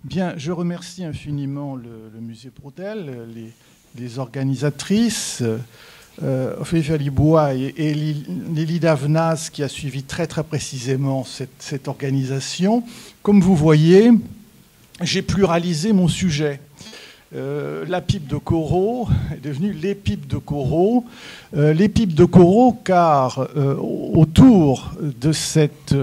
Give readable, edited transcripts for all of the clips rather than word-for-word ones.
Bien, je remercie infiniment le musée Prodel, les organisatrices, Ophélie Libois et Lily Davnas qui a suivi très précisément cette organisation. Comme vous voyez, j'ai pluralisé mon sujet. La pipe de Corot est devenue les pipes de Corot. Les pipes de Corot, car autour de cet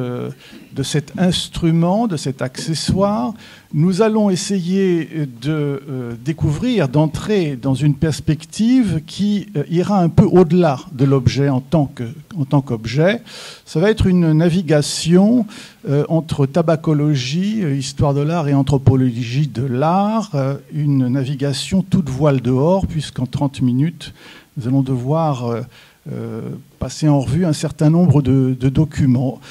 instrument, de cet accessoire, nous allons essayer de découvrir, d'entrer dans une perspective qui ira un peu au-delà de l'objet en tant qu'objet. Ça va être une navigation entre tabacologie, histoire de l'art et anthropologie de l'art, une navigation toute voile dehors, puisqu'en 30 minutes, nous allons devoir passer en revue un certain nombre de documents.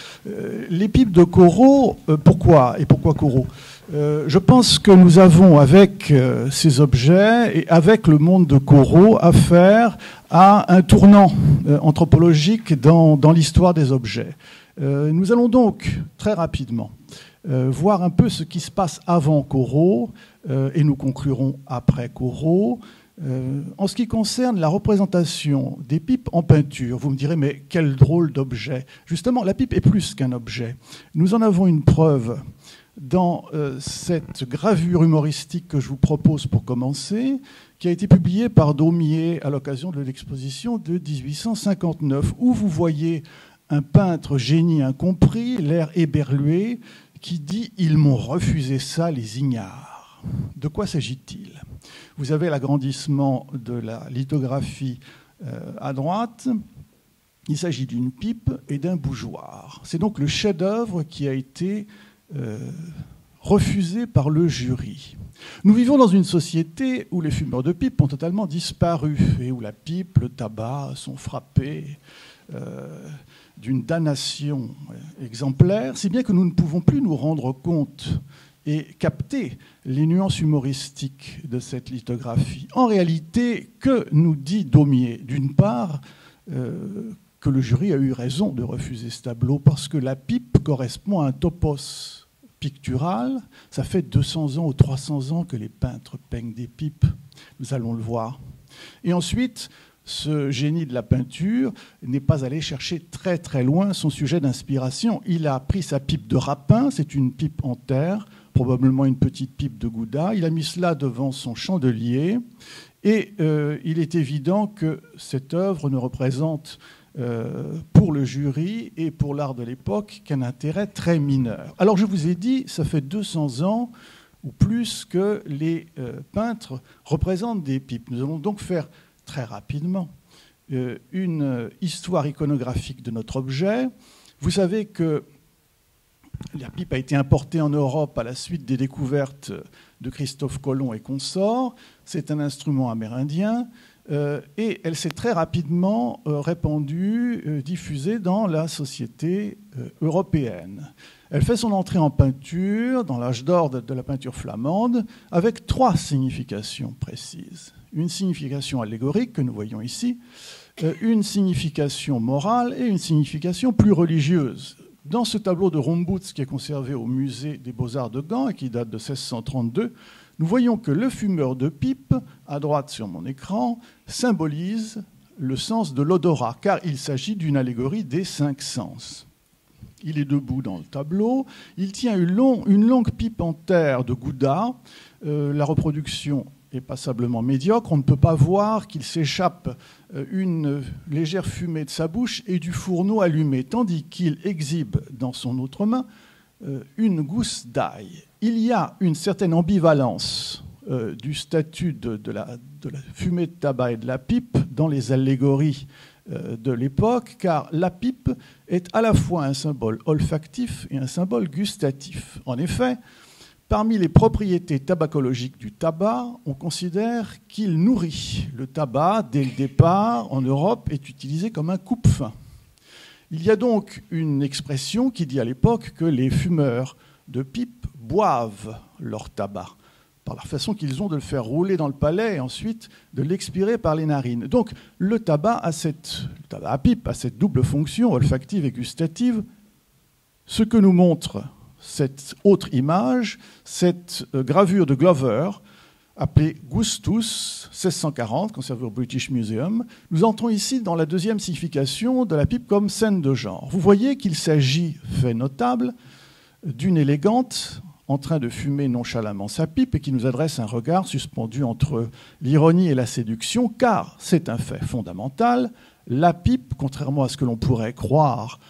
Les pipes de Corot, pourquoi Corot ? Je pense que nous avons, avec ces objets et avec le monde de Corot, affaire à un tournant anthropologique dans l'histoire des objets. Nous allons donc, très rapidement, voir un peu ce qui se passe avant Corot, et nous conclurons après Corot. En ce qui concerne la représentation des pipes en peinture, vous me direz, mais quel drôle d'objet. Justement, la pipe est plus qu'un objet. Nous en avons une preuve dans cette gravure humoristique que je vous propose pour commencer, qui a été publiée par Daumier à l'occasion de l'exposition de 1859, où vous voyez un peintre génie incompris, l'air éberlué, qui dit « Ils m'ont refusé ça, les ignares ». De quoi s'agit-il ? Vous avez l'agrandissement de la lithographie à droite. Il s'agit d'une pipe et d'un bougeoir. C'est donc le chef-d'œuvre qui a été refusé par le jury. Nous vivons dans une société où les fumeurs de pipe ont totalement disparu et où la pipe, le tabac sont frappés d'une damnation exemplaire, si bien que nous ne pouvons plus nous rendre compte et capter les nuances humoristiques de cette lithographie. En réalité, que nous dit Daumier ? D'une part, que le jury a eu raison de refuser ce tableau, parce que la pipe correspond à un topos pictural. Ça fait 200 ans ou 300 ans que les peintres peignent des pipes. Nous allons le voir. Et ensuite, ce génie de la peinture n'est pas allé chercher très loin son sujet d'inspiration. Il a pris sa pipe de rapin, c'est une pipe en terre, probablement une petite pipe de Gouda. Il a mis cela devant son chandelier et il est évident que cette œuvre ne représente pour le jury et pour l'art de l'époque qu'un intérêt très mineur. Alors je vous ai dit, ça fait 200 ans ou plus que les peintres représentent des pipes. Nous allons donc faire très rapidement une histoire iconographique de notre objet. Vous savez que la pipe a été importée en Europe à la suite des découvertes de Christophe Colomb et consorts. C'est un instrument amérindien et elle s'est très rapidement répandue, diffusée dans la société européenne. Elle fait son entrée en peinture dans l'âge d'or de la peinture flamande avec 3 significations précises. Une signification allégorique que nous voyons ici, une signification morale et une signification plus religieuse. Dans ce tableau de Rombouts qui est conservé au musée des Beaux-Arts de Gand et qui date de 1632, nous voyons que le fumeur de pipe, à droite sur mon écran, symbolise le sens de l'odorat, car il s'agit d'une allégorie des 5 sens. Il est debout dans le tableau, il tient une longue pipe en terre de Gouda. La reproduction est passablement médiocre, on ne peut pas voir qu'il s'échappe une légère fumée de sa bouche et du fourneau allumé, tandis qu'il exhibe dans son autre main une gousse d'ail. Il y a une certaine ambivalence du statut de la fumée de tabac et de la pipe dans les allégories de l'époque, car la pipe est à la fois un symbole olfactif et un symbole gustatif. En effet, parmi les propriétés tabacologiques du tabac, on considère qu'il nourrit. Le tabac, dès le départ, en Europe, est utilisé comme un coupe-faim. Il y a donc une expression qui dit à l'époque que les fumeurs de pipe boivent leur tabac, par la façon qu'ils ont de le faire rouler dans le palais et ensuite de l'expirer par les narines. Donc le tabac à pipe a cette double fonction, olfactive et gustative. Ce que nous montre cette autre image, cette gravure de Glover, appelée Gustus, 1640, conservée au British Museum. Nous entrons ici dans la deuxième signification de la pipe comme scène de genre. Vous voyez qu'il s'agit, fait notable, d'une élégante en train de fumer nonchalamment sa pipe et qui nous adresse un regard suspendu entre l'ironie et la séduction, car c'est un fait fondamental, la pipe, contrairement à ce que l'on pourrait croire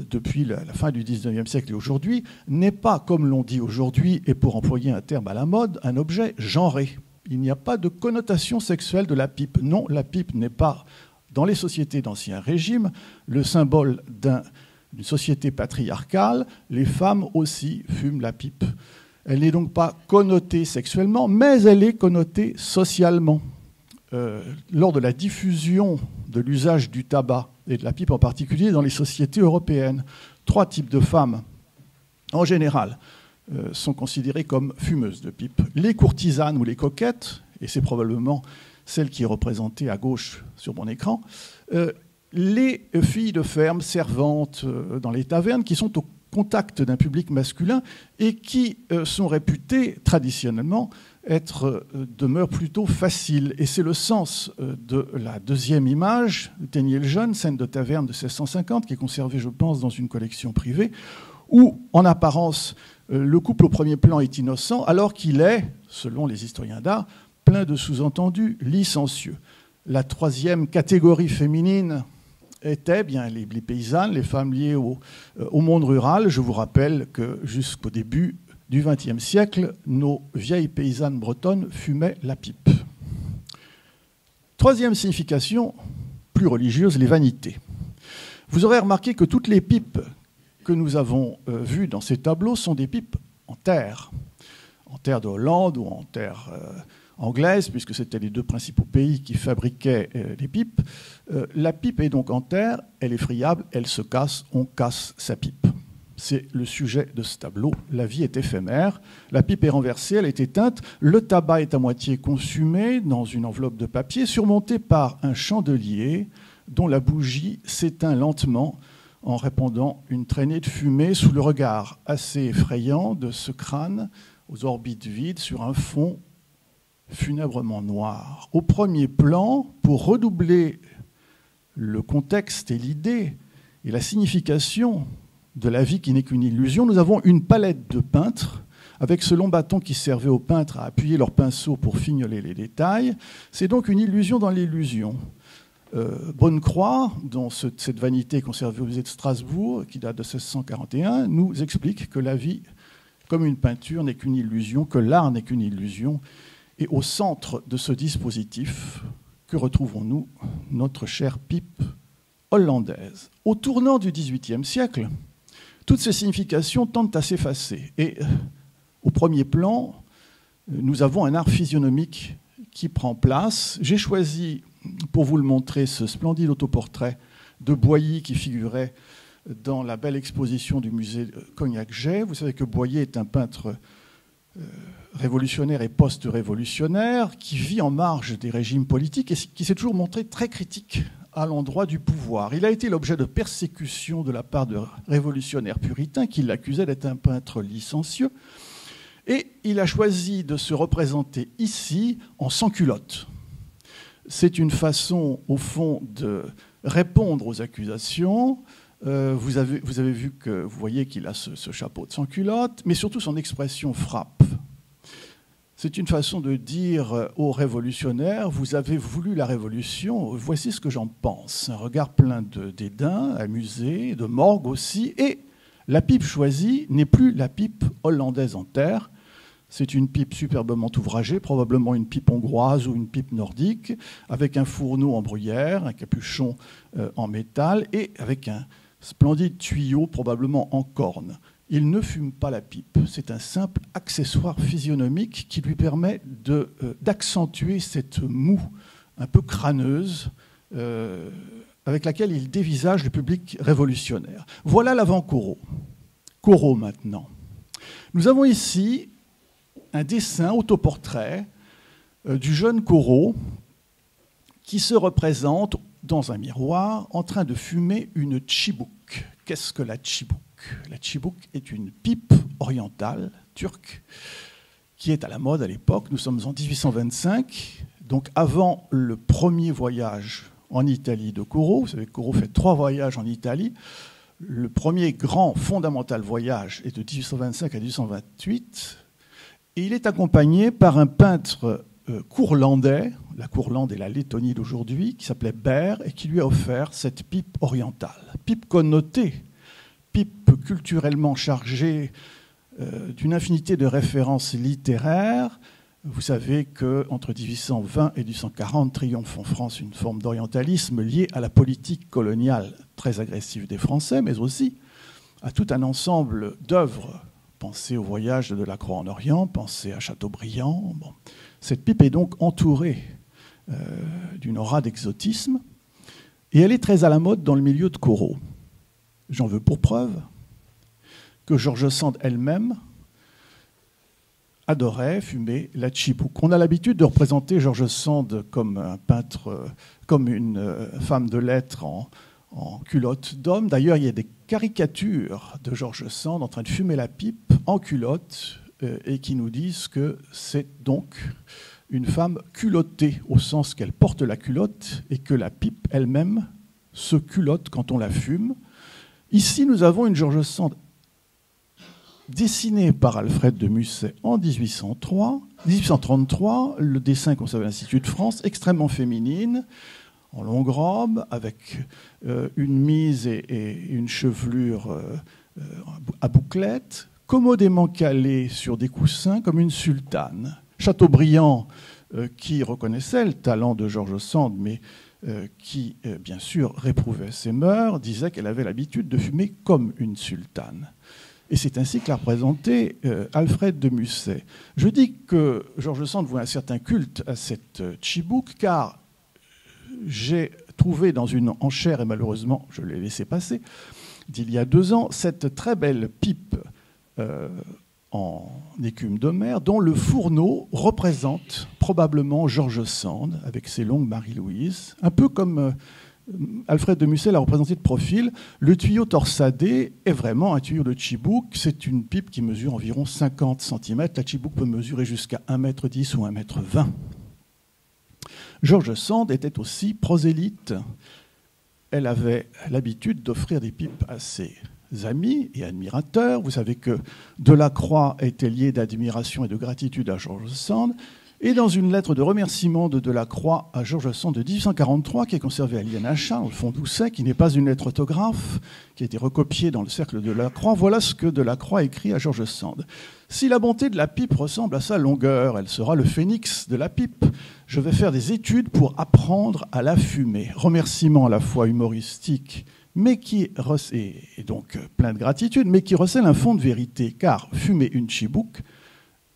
depuis la fin du XIXe siècle et aujourd'hui, n'est pas, comme l'on dit aujourd'hui, et pour employer un terme à la mode, un objet genré. Il n'y a pas de connotation sexuelle de la pipe. Non, la pipe n'est pas, dans les sociétés d'Ancien Régime, le symbole d'une société patriarcale. Les femmes aussi fument la pipe. Elle n'est donc pas connotée sexuellement, mais elle est connotée socialement. Lors de la diffusion de l'usage du tabac et de la pipe en particulier dans les sociétés européennes, 3 types de femmes, en général, sont considérées comme fumeuses de pipe. Les courtisanes ou les coquettes, et c'est probablement celle qui est représentée à gauche sur mon écran, les filles de ferme, servantes dans les tavernes, qui sont au contact d'un public masculin et qui sont réputées traditionnellement être de mœurs plutôt faciles. Et c'est le sens de la deuxième image, Ténier le Jeune, scène de taverne de 1650, qui est conservée, je pense, dans une collection privée, où, en apparence, le couple au premier plan est innocent, alors qu'il est, selon les historiens d'art, plein de sous-entendus licencieux. La troisième catégorie féminine étaient bien les paysannes, les femmes liées au monde rural. Je vous rappelle que jusqu'au début du XXe siècle, nos vieilles paysannes bretonnes fumaient la pipe. Troisième signification, plus religieuse, les vanités. Vous aurez remarqué que toutes les pipes que nous avons vues dans ces tableaux sont des pipes en terre de Hollande ou en terre anglaise, puisque c'était les 2 principaux pays qui fabriquaient les pipes. La pipe est donc en terre, elle est friable, elle se casse, on casse sa pipe. C'est le sujet de ce tableau. La vie est éphémère, la pipe est renversée, elle est éteinte, le tabac est à moitié consumé dans une enveloppe de papier surmontée par un chandelier dont la bougie s'éteint lentement en répandant une traînée de fumée sous le regard assez effrayant de ce crâne aux orbites vides sur un fond funèbrement noir. Au premier plan, pour redoubler le contexte et l'idée et la signification de la vie qui n'est qu'une illusion, nous avons une palette de peintres avec ce long bâton qui servait aux peintres à appuyer leur pinceau pour fignoler les détails. C'est donc une illusion dans l'illusion. Bonnecroix, dont cette vanité est conservée au musée de Strasbourg, qui date de 1641, nous explique que la vie, comme une peinture, n'est qu'une illusion, que l'art n'est qu'une illusion. Et au centre de ce dispositif, que retrouvons-nous? Notre chère pipe hollandaise. Au tournant du XVIIIe siècle, toutes ces significations tendent à s'effacer. Et au premier plan, nous avons un art physionomique qui prend place. J'ai choisi, pour vous le montrer, ce splendide autoportrait de Boilly qui figurait dans la belle exposition du musée Cognac-Jay. Vous savez que Boilly est un peintre révolutionnaire et post-révolutionnaire qui vit en marge des régimes politiques et qui s'est toujours montré très critique à l'endroit du pouvoir. Il a été l'objet de persécutions de la part de révolutionnaires puritains qui l'accusaient d'être un peintre licencieux. Et il a choisi de se représenter ici en sans-culotte. C'est une façon, au fond, de répondre aux accusations. Vous avez vu que vous voyez qu'il a ce chapeau de sans-culotte, mais surtout son expression frappe. C'est une façon de dire aux révolutionnaires, vous avez voulu la révolution, voici ce que j'en pense. Un regard plein de dédain, amusé, de morgue aussi. Et la pipe choisie n'est plus la pipe hollandaise en terre. C'est une pipe superbement ouvragée, probablement une pipe hongroise ou une pipe nordique, avec un fourneau en bruyère, un capuchon en métal et avec un splendide tuyau, probablement en corne. Il ne fume pas la pipe. C'est un simple accessoire physionomique qui lui permet d'accentuer cette moue un peu crâneuse avec laquelle il dévisage le public révolutionnaire. Voilà l'avant-Corot. Corot maintenant. Nous avons ici un dessin, autoportrait, du jeune Corot qui se représente dans un miroir en train de fumer une tchibouk. Qu'est-ce que la tchibouk ? La tchibouk est une pipe orientale, turque, qui est à la mode à l'époque. Nous sommes en 1825, donc avant le premier voyage en Italie de Corot. Vous savez que Corot fait 3 voyages en Italie. Le premier grand fondamental voyage est de 1825 à 1828, et il est accompagné par un peintre courlandais, la Courlande et la Lettonie d'aujourd'hui, qui s'appelait Bert, et qui lui a offert cette pipe orientale. Pipe connotée, pipe culturellement chargée d'une infinité de références littéraires. Vous savez qu'entre 1820 et 1840 triomphe en France une forme d'orientalisme liée à la politique coloniale très agressive des Français, mais aussi à tout un ensemble d'œuvres. Pensez au voyage de Delacroix en Orient, pensez à Chateaubriand. Bon. Cette pipe est donc entourée d'une aura d'exotisme, et elle est très à la mode dans le milieu de Corot. J'en veux pour preuve que George Sand elle-même adorait fumer la tchibouk. On a l'habitude de représenter George Sand comme un peintre, comme une femme de lettres en culotte d'homme. D'ailleurs, il y a des caricatures de George Sand en train de fumer la pipe en culotte et qui nous disent que c'est donc une femme culottée, au sens qu'elle porte la culotte et que la pipe elle-même se culotte quand on la fume. Ici, nous avons une George Sand dessinée par Alfred de Musset en 1833. Le dessin est conservé à l'Institut de France, extrêmement féminine, en longue robe, avec une mise et une chevelure à bouclettes, commodément calée sur des coussins comme une sultane. Chateaubriand, qui reconnaissait le talent de George Sand, mais qui, bien sûr, réprouvait ses mœurs, disait qu'elle avait l'habitude de fumer comme une sultane. Et c'est ainsi que l'a représenté Alfred de Musset. Je dis que George Sand voit un certain culte à cette tchibouk, car j'ai trouvé dans une enchère, et malheureusement je l'ai laissé passer, d'il y a 2 ans, cette très belle pipe en écume de mer, dont le fourneau représente probablement George Sand, avec ses longues Marie-Louise, un peu comme Alfred de Musset l'a représenté de profil. Le tuyau torsadé est vraiment un tuyau de tchibouk. C'est une pipe qui mesure environ 50 cm. La tchibouk peut mesurer jusqu'à 1,10 m ou 1,20 m. George Sand était aussi prosélyte. Elle avait l'habitude d'offrir des pipes à ses amis et admirateurs. Vous savez que Delacroix était lié d'admiration et de gratitude à George Sand. Et dans une lettre de remerciement de Delacroix à George Sand de 1843, qui est conservée à l'INHA, dans le fond d'Ousset, qui n'est pas une lettre autographe, qui a été recopiée dans le cercle de Delacroix, voilà ce que Delacroix écrit à George Sand. « Si la bonté de la pipe ressemble à sa longueur, elle sera le phénix de la pipe. Je vais faire des études pour apprendre à la fumer. » Remerciement à la fois humoristique, mais qui et donc plein de gratitude, mais qui recèle un fond de vérité, car fumer une tchibouk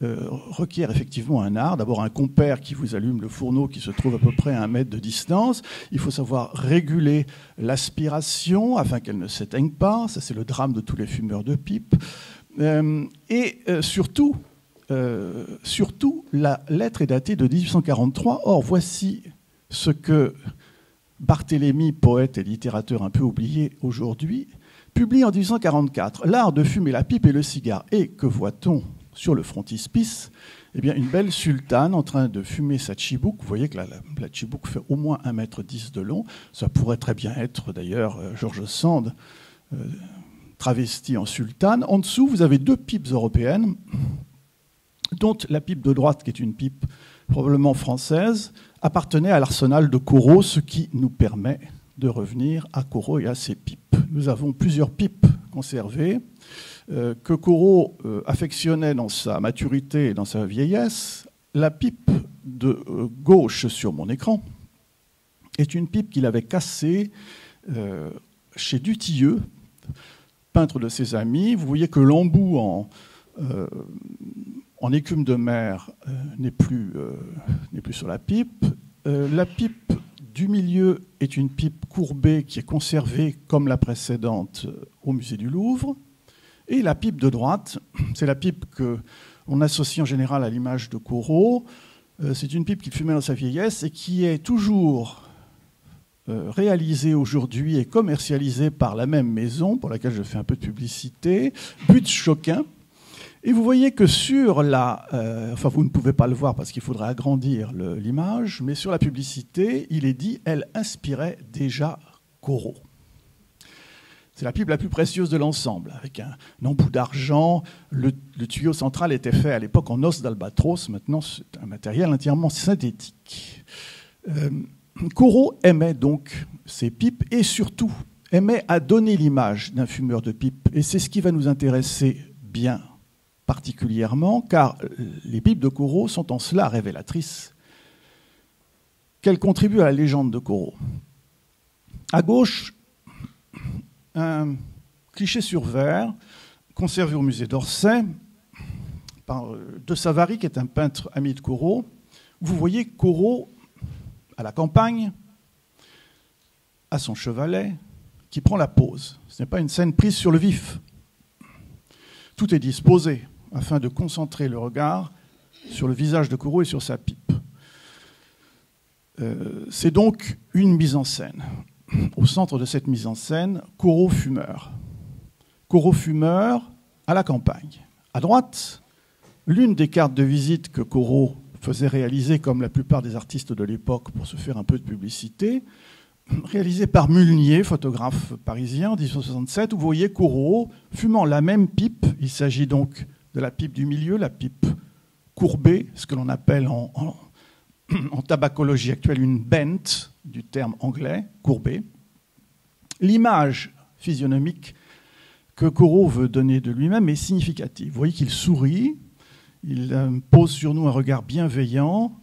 requiert effectivement un art. D'abord un compère qui vous allume le fourneau qui se trouve à peu près à 1 mètre de distance. Il faut savoir réguler l'aspiration afin qu'elle ne s'éteigne pas. Ça, c'est le drame de tous les fumeurs de pipe. Surtout, la lettre est datée de 1843. Or, voici ce que Barthélemy, poète et littérateur un peu oublié aujourd'hui, publie en 1844. L'art de fumer la pipe et le cigare. Et que voit-on sur le frontispice? Eh bien, une belle sultane en train de fumer sa tchibouk. Vous voyez que la tchibouk fait au moins 1,10 m de long. Ça pourrait très bien être, d'ailleurs, George Sand travesti en sultane. En dessous, vous avez 2 pipes européennes, dont la pipe de droite, qui est une pipe probablement française, appartenait à l'arsenal de Corot, ce qui nous permet de revenir à Corot et à ses pipes. Nous avons plusieurs pipes conservées que Corot affectionnait dans sa maturité et dans sa vieillesse. La pipe de gauche sur mon écran est une pipe qu'il avait cassée chez Dutilleux, peintre de ses amis. Vous voyez que l'embout en écume de mer n'est plus sur la pipe. La pipe du milieu est une pipe courbée qui est conservée comme la précédente au musée du Louvre. Et la pipe de droite, c'est la pipe qu'on associe en général à l'image de Corot. C'est une pipe qu'il fumait dans sa vieillesse et qui est toujours réalisé aujourd'hui et commercialisé par la même maison, pour laquelle je fais un peu de publicité, Butz-Choquin. Et vous voyez que sur la... enfin, vous ne pouvez pas le voir parce qu'il faudrait agrandir l'image, mais sur la publicité, il est dit « Elle inspirait déjà Corot ». C'est la pipe la plus précieuse de l'ensemble, avec un embout d'argent. Le tuyau central était fait à l'époque en os d'albatros. Maintenant, c'est un matériel entièrement synthétique. Corot aimait donc ces pipes et surtout aimait à donner l'image d'un fumeur de pipe. Et c'est ce qui va nous intéresser bien particulièrement, car les pipes de Corot sont en cela révélatrices, qu'elles contribuent à la légende de Corot. À gauche, un cliché sur verre conservé au musée d'Orsay par De Savary, qui est un peintre ami de Corot. Vous voyez Corot à la campagne, à son chevalet, qui prend la pose. Ce n'est pas une scène prise sur le vif. Tout est disposé afin de concentrer le regard sur le visage de Corot et sur sa pipe. C'est donc une mise en scène. Au centre de cette mise en scène, Corot fumeur. Corot fumeur à la campagne. À droite, l'une des cartes de visite que Corot faisait réaliser, comme la plupart des artistes de l'époque, pour se faire un peu de publicité, réalisée par Mulnier, photographe parisien, en 1867, où vous voyez Corot fumant la même pipe. Il s'agit donc de la pipe du milieu, la pipe courbée, ce que l'on appelle en tabacologie actuelle une bent, du terme anglais, courbée. L'image physionomique que Corot veut donner de lui-même est significative. Vous voyez qu'il sourit, il pose sur nous un regard bienveillant,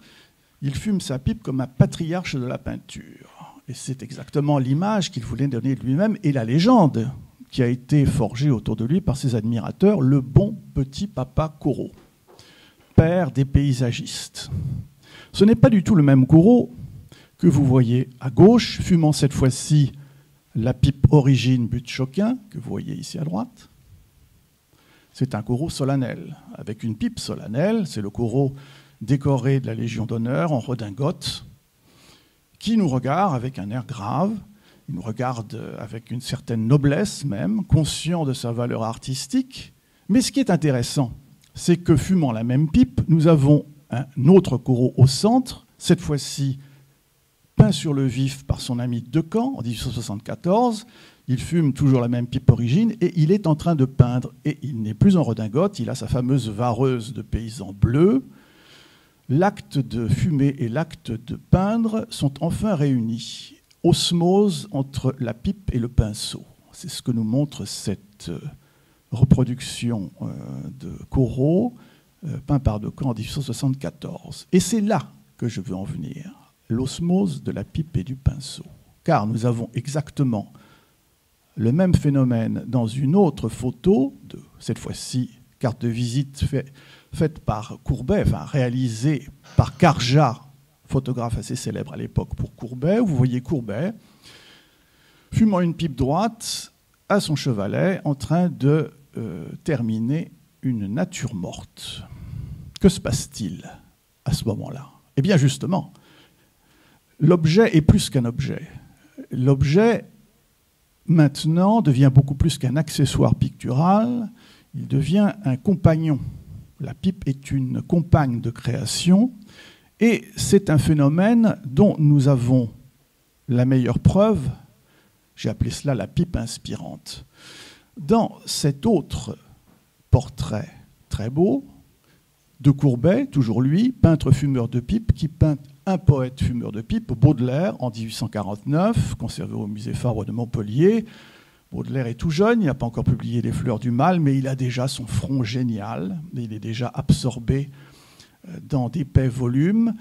il fume sa pipe comme un patriarche de la peinture. Et c'est exactement l'image qu'il voulait donner de lui-même et la légende qui a été forgée autour de lui par ses admirateurs, le bon petit papa Corot, père des paysagistes. Ce n'est pas du tout le même Corot que vous voyez à gauche, fumant cette fois-ci la pipe origine Butz-Choquin, que vous voyez ici à droite. C'est un Corot solennel, avec une pipe solennelle. C'est le Corot décoré de la Légion d'honneur en redingote, qui nous regarde avec un air grave, il nous regarde avec une certaine noblesse même, conscient de sa valeur artistique. Mais ce qui est intéressant, c'est que fumant la même pipe, nous avons un autre Corot au centre, cette fois-ci peint sur le vif par son ami Decamps en 1874. Il fume toujours la même pipe origine et il est en train de peindre. Et il n'est plus en redingote, il a sa fameuse vareuse de paysan bleu. L'acte de fumer et l'acte de peindre sont enfin réunis. Osmose entre la pipe et le pinceau. C'est ce que nous montre cette reproduction de Corot, peint par Decamps en 1874. Et c'est là que je veux en venir, l'osmose de la pipe et du pinceau. Car nous avons exactement le même phénomène dans une autre photo, de cette fois-ci carte de visite faite par Courbet, enfin réalisée par Carjat, photographe assez célèbre à l'époque pour Courbet, où vous voyez Courbet fumant une pipe droite à son chevalet en train de terminer une nature morte. Que se passe-t-il à ce moment-là? Eh bien justement, l'objet est plus qu'un objet. L'objet, maintenant, devient beaucoup plus qu'un accessoire pictural, il devient un compagnon. La pipe est une compagne de création, et c'est un phénomène dont nous avons la meilleure preuve, j'ai appelé cela la pipe inspirante. Dans cet autre portrait très beau de Courbet, toujours lui, peintre fumeur de pipe, qui peint un poète fumeur de pipe, Baudelaire, en 1849, conservé au musée Fabre de Montpellier. Baudelaire est tout jeune, il n'a pas encore publié Les Fleurs du Mal, mais il a déjà son front génial, il est déjà absorbé dans d'épais volumes.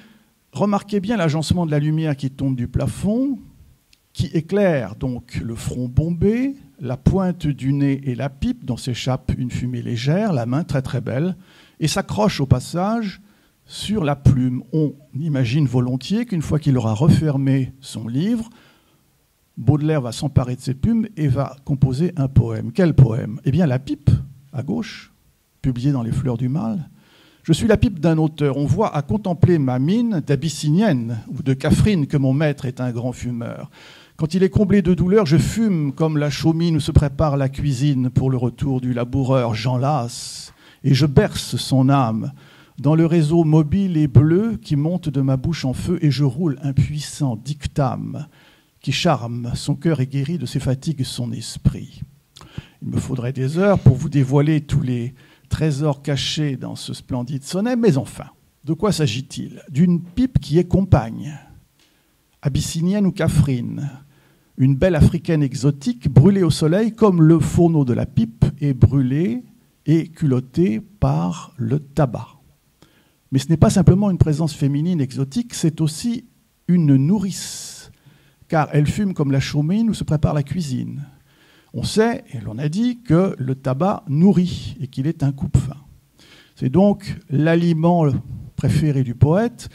Remarquez bien l'agencement de la lumière qui tombe du plafond, qui éclaire donc le front bombé, la pointe du nez et la pipe dont s'échappe une fumée légère, la main très très belle, et s'accroche au passage sur la plume. On imagine volontiers qu'une fois qu'il aura refermé son livre, Baudelaire va s'emparer de cette plume et va composer un poème. Quel poème? Eh bien la pipe, à gauche, publiée dans Les Fleurs du Mal. Je suis la pipe d'un auteur. On voit à contempler ma mine d'abyssinienne ou de Catherine que mon maître est un grand fumeur. Quand il est comblé de douleur, je fume comme la chaumine où se prépare la cuisine pour le retour du laboureur. J'enlace et je berce son âme dans le réseau mobile et bleu qui monte de ma bouche en feu et je roule un puissant dictame qui charme son cœur et guérit de ses fatigues son esprit. Il me faudrait des heures pour vous dévoiler tous les trésors cachés dans ce splendide sonnet, mais enfin, de quoi s'agit-il? D'une pipe qui est compagne, abyssinienne ou Catherine, une belle africaine exotique brûlée au soleil comme le fourneau de la pipe est brûlé et culotté par le tabac. Mais ce n'est pas simplement une présence féminine exotique, c'est aussi une nourrice, car elle fume comme la chaumine où se prépare la cuisine. On sait, et l'on a dit, que le tabac nourrit et qu'il est un coupe-faim. C'est donc l'aliment préféré du poète.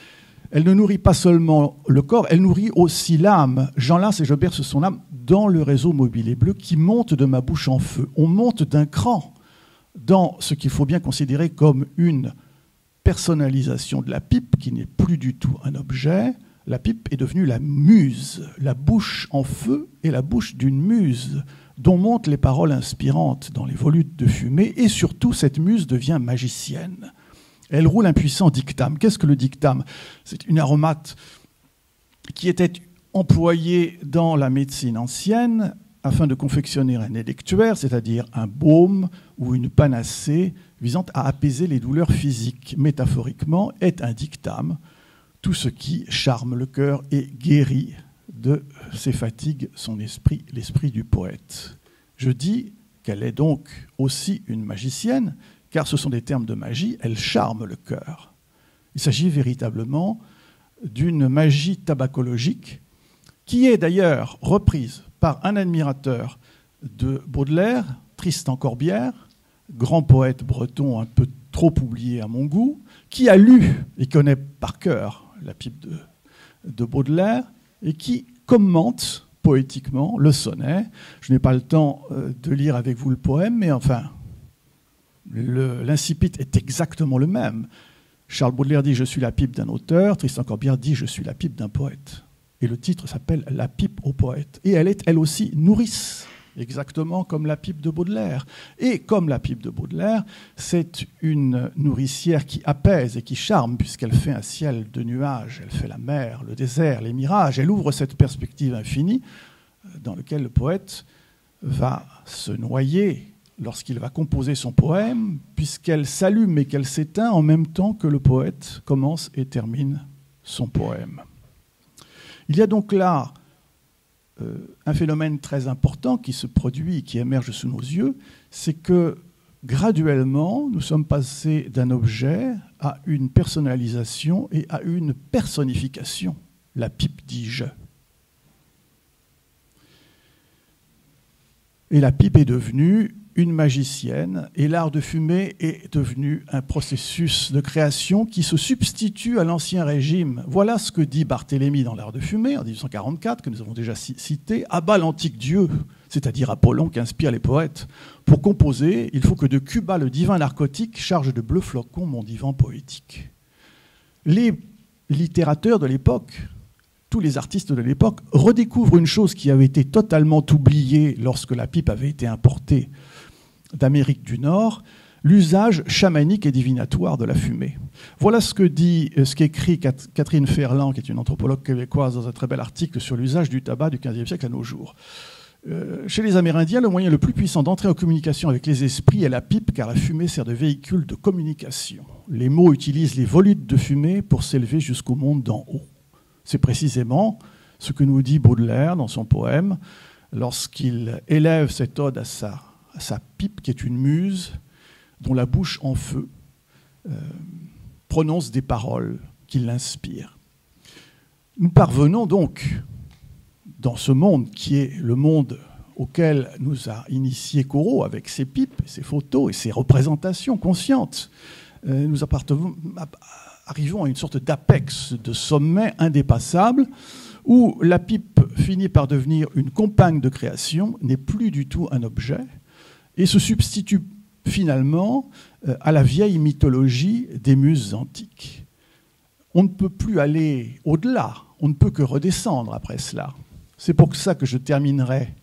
Elle ne nourrit pas seulement le corps, elle nourrit aussi l'âme. J'enlace et je berce son âme dans le réseau mobile et bleu qui monte de ma bouche en feu. On monte d'un cran dans ce qu'il faut bien considérer comme une personnalisation de la pipe, qui n'est plus du tout un objet. La pipe est devenue la muse, la bouche en feu et la bouche d'une muse, dont montent les paroles inspirantes dans les volutes de fumée, et surtout cette muse devient magicienne. Elle roule un puissant dictame. Qu'est-ce que le dictame? C'est une aromate qui était employée dans la médecine ancienne afin de confectionner un électuaire, c'est-à-dire un baume ou une panacée visant à apaiser les douleurs physiques. Métaphoriquement, est un dictame tout ce qui charme le cœur et guérit de ses fatigues son esprit, l'esprit du poète. Je dis qu'elle est donc aussi une magicienne, car ce sont des termes de magie, elle charme le cœur. Il s'agit véritablement d'une magie tabacologique qui est d'ailleurs reprise par un admirateur de Baudelaire, Tristan Corbière, grand poète breton un peu trop oublié à mon goût, qui a lu et connaît par cœur la pipe de Baudelaire et qui commente poétiquement le sonnet. Je n'ai pas le temps de lire avec vous le poème, mais enfin, l'incipit est exactement le même. Charles Baudelaire dit « Je suis la pipe d'un auteur », Tristan Corbière dit « Je suis la pipe d'un poète ». Et le titre s'appelle « La pipe au poète ». Et elle est, elle aussi, nourrice, exactement comme la pipe de Baudelaire. Et comme la pipe de Baudelaire, c'est une nourricière qui apaise et qui charme, puisqu'elle fait un ciel de nuages, elle fait la mer, le désert, les mirages, elle ouvre cette perspective infinie dans laquelle le poète va se noyer lorsqu'il va composer son poème, puisqu'elle s'allume et qu'elle s'éteint en même temps que le poète commence et termine son poème. Il y a donc là un phénomène très important qui se produit, qui émerge sous nos yeux, c'est que graduellement, nous sommes passés d'un objet à une personnalisation et à une personnification. La pipe dit « je ». Et la pipe est devenue une magicienne, et l'art de fumer est devenu un processus de création qui se substitue à l'ancien régime. Voilà ce que dit Barthélemy dans l'art de fumer, en 1844, que nous avons déjà cité, « À bas l'antique dieu », c'est-à-dire Apollon qui inspire les poètes. Pour composer, il faut que de Cuba le divin narcotique charge de bleu flocon mon divan poétique. Les littérateurs de l'époque, tous les artistes de l'époque, redécouvrent une chose qui avait été totalement oubliée lorsque la pipe avait été importée d'Amérique du Nord, l'usage chamanique et divinatoire de la fumée. Voilà ce qu'écrit Catherine Ferland, qui est une anthropologue québécoise, dans un très bel article sur l'usage du tabac du XVe siècle à nos jours. Chez les Amérindiens, le moyen le plus puissant d'entrer en communication avec les esprits est la pipe, car la fumée sert de véhicule de communication. Les mots utilisent les volutes de fumée pour s'élever jusqu'au monde d'en haut. C'est précisément ce que nous dit Baudelaire dans son poème, lorsqu'il élève cette ode à sa pipe, qui est une muse, dont la bouche en feu prononce des paroles qui l'inspirent. Nous parvenons donc, dans ce monde qui est le monde auquel nous a initié Corot, avec ses pipes, ses photos et ses représentations conscientes, nous arrivons à une sorte d'apex, de sommet indépassable, où la pipe finit par devenir une compagne de création, n'est plus du tout un objet, et se substitue finalement à la vieille mythologie des muses antiques. On ne peut plus aller au-delà, on ne peut que redescendre après cela. C'est pour ça que je terminerai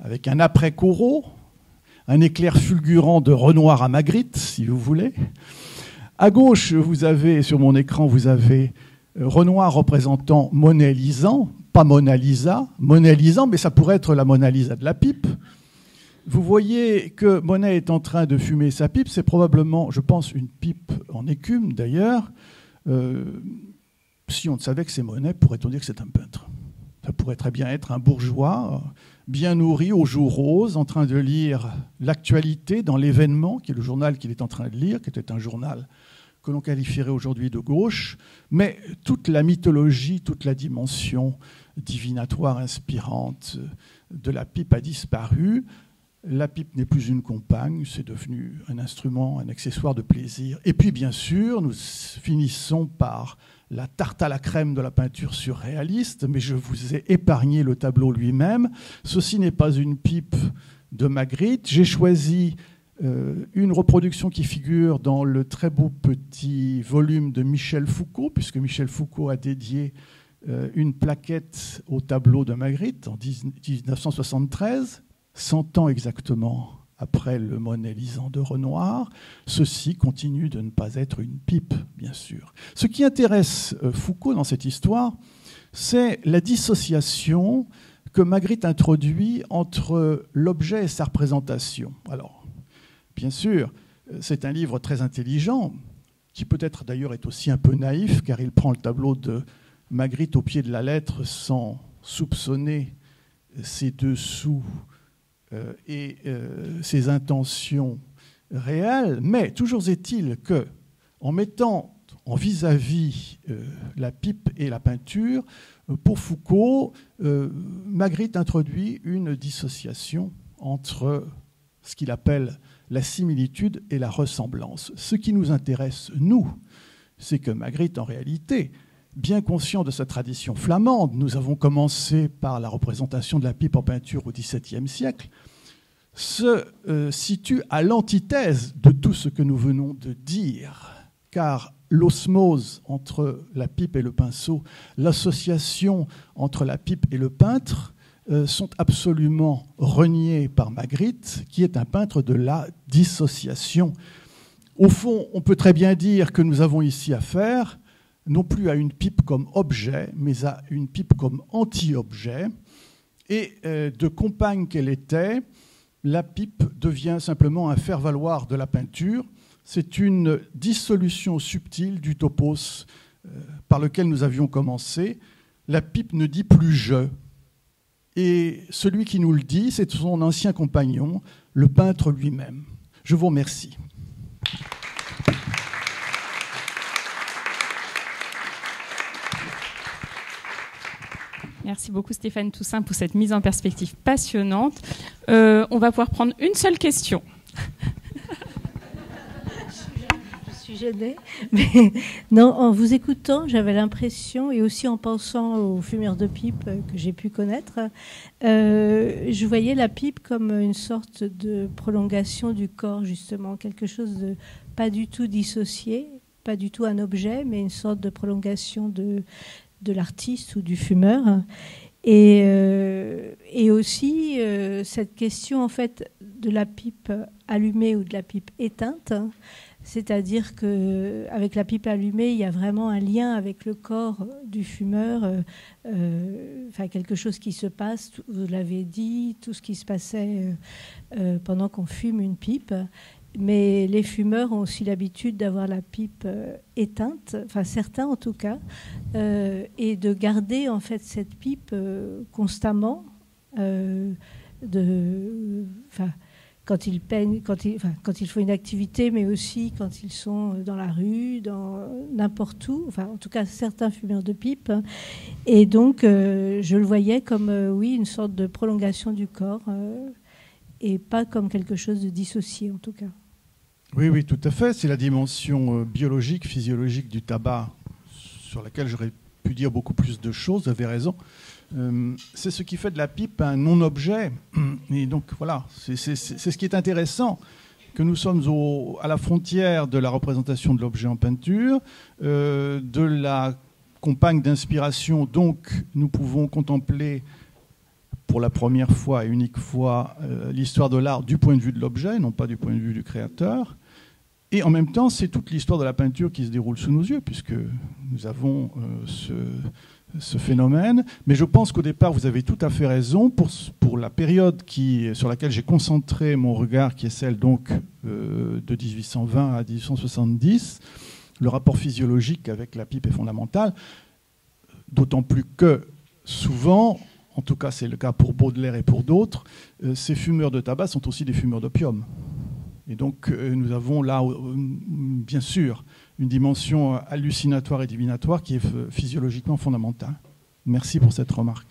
avec un après-Corot, un éclair fulgurant de Renoir à Magritte, si vous voulez. À gauche, vous avez, sur mon écran, vous avez Renoir représentant Monet lisant, pas Mona Lisa, Monet lisant, mais ça pourrait être la Mona Lisa de la pipe. Vous voyez que Monet est en train de fumer sa pipe, c'est probablement, je pense, une pipe en écume d'ailleurs. Si on savait que c'est Monet, pourrait-on dire que c'est un peintre? Ça pourrait très bien être un bourgeois, bien nourri aux joues roses, en train de lire l'actualité dans l'Événement, qui est le journal qu'il est en train de lire, qui était un journal que l'on qualifierait aujourd'hui de gauche. Mais toute la mythologie, toute la dimension divinatoire, inspirante de la pipe a disparu. La pipe n'est plus une compagne, c'est devenu un instrument, un accessoire de plaisir. Et puis, bien sûr, nous finissons par la tarte à la crème de la peinture surréaliste, mais je vous ai épargné le tableau lui-même. Ceci n'est pas une pipe de Magritte. J'ai choisi une reproduction qui figure dans le très beau petit volume de Michel Foucault, puisque Michel Foucault a dédié une plaquette au tableau de Magritte en 1973, 100 ans exactement après le Monet lisant de Renoir. Ceci continue de ne pas être une pipe, bien sûr. Ce qui intéresse Foucault dans cette histoire, c'est la dissociation que Magritte introduit entre l'objet et sa représentation. Alors, bien sûr, c'est un livre très intelligent, qui peut-être d'ailleurs est aussi un peu naïf, car il prend le tableau de Magritte au pied de la lettre sans soupçonner ses dessous et ses intentions réelles. Mais toujours est-il que, en mettant en vis-à-vis la pipe et la peinture, pour Foucault, Magritte introduit une dissociation entre ce qu'il appelle la similitude et la ressemblance. Ce qui nous intéresse, nous, c'est que Magritte, en réalité, bien conscient de sa tradition flamande, nous avons commencé par la représentation de la pipe en peinture au XVIIe siècle, se situe à l'antithèse de tout ce que nous venons de dire, car l'osmose entre la pipe et le pinceau, l'association entre la pipe et le peintre sont absolument reniés par Magritte, qui est un peintre de la dissociation. Au fond, on peut très bien dire que nous avons ici affaire non plus à une pipe comme objet, mais à une pipe comme anti-objet. Et de compagne qu'elle était, la pipe devient simplement un faire-valoir de la peinture. C'est une dissolution subtile du topos par lequel nous avions commencé. La pipe ne dit plus « je ». Et celui qui nous le dit, c'est son ancien compagnon, le peintre lui-même. Je vous remercie. Merci beaucoup Stéphane Toussaint pour cette mise en perspective passionnante. On va pouvoir prendre une seule question. Je suis gênée, mais non, en vous écoutant, j'avais l'impression, et aussi en pensant aux fumeurs de pipe que j'ai pu connaître, je voyais la pipe comme une sorte de prolongation du corps, justement, quelque chose de pas du tout dissocié, pas du tout un objet, mais une sorte de prolongation de l'artiste ou du fumeur. Et aussi cette question en fait de la pipe allumée ou de la pipe éteinte, c'est-à-dire qu'avec la pipe allumée, il y a vraiment un lien avec le corps du fumeur, enfin quelque chose qui se passe, vous l'avez dit, tout ce qui se passait pendant qu'on fume une pipe. Mais les fumeurs ont aussi l'habitude d'avoir la pipe éteinte, enfin certains en tout cas, et de garder en fait cette pipe constamment, quand ils peignent, quand ils font une activité, mais aussi quand ils sont dans la rue, dans n'importe où, enfin en tout cas certains fumeurs de pipe. Et donc je le voyais comme oui une sorte de prolongation du corps. Et pas comme quelque chose de dissocié, en tout cas. Oui, oui, tout à fait. C'est la dimension biologique, physiologique du tabac sur laquelle j'aurais pu dire beaucoup plus de choses, vous avez raison. C'est ce qui fait de la pipe un non-objet. Et donc voilà, c'est ce qui est intéressant, que nous sommes à la frontière de la représentation de l'objet en peinture, de la compagne d'inspiration. Donc nous pouvons contempler pour la première fois et unique fois l'histoire de l'art du point de vue de l'objet, non pas du point de vue du créateur. Et en même temps, c'est toute l'histoire de la peinture qui se déroule sous nos yeux, puisque nous avons ce phénomène. Mais je pense qu'au départ, vous avez tout à fait raison. Pour la période sur laquelle j'ai concentré mon regard, qui est celle donc de 1820 à 1870, le rapport physiologique avec la pipe est fondamental, d'autant plus que souvent, en tout cas c'est le cas pour Baudelaire et pour d'autres, ces fumeurs de tabac sont aussi des fumeurs d'opium. Et donc nous avons là, bien sûr, une dimension hallucinatoire et divinatoire qui est physiologiquement fondamentale. Merci pour cette remarque.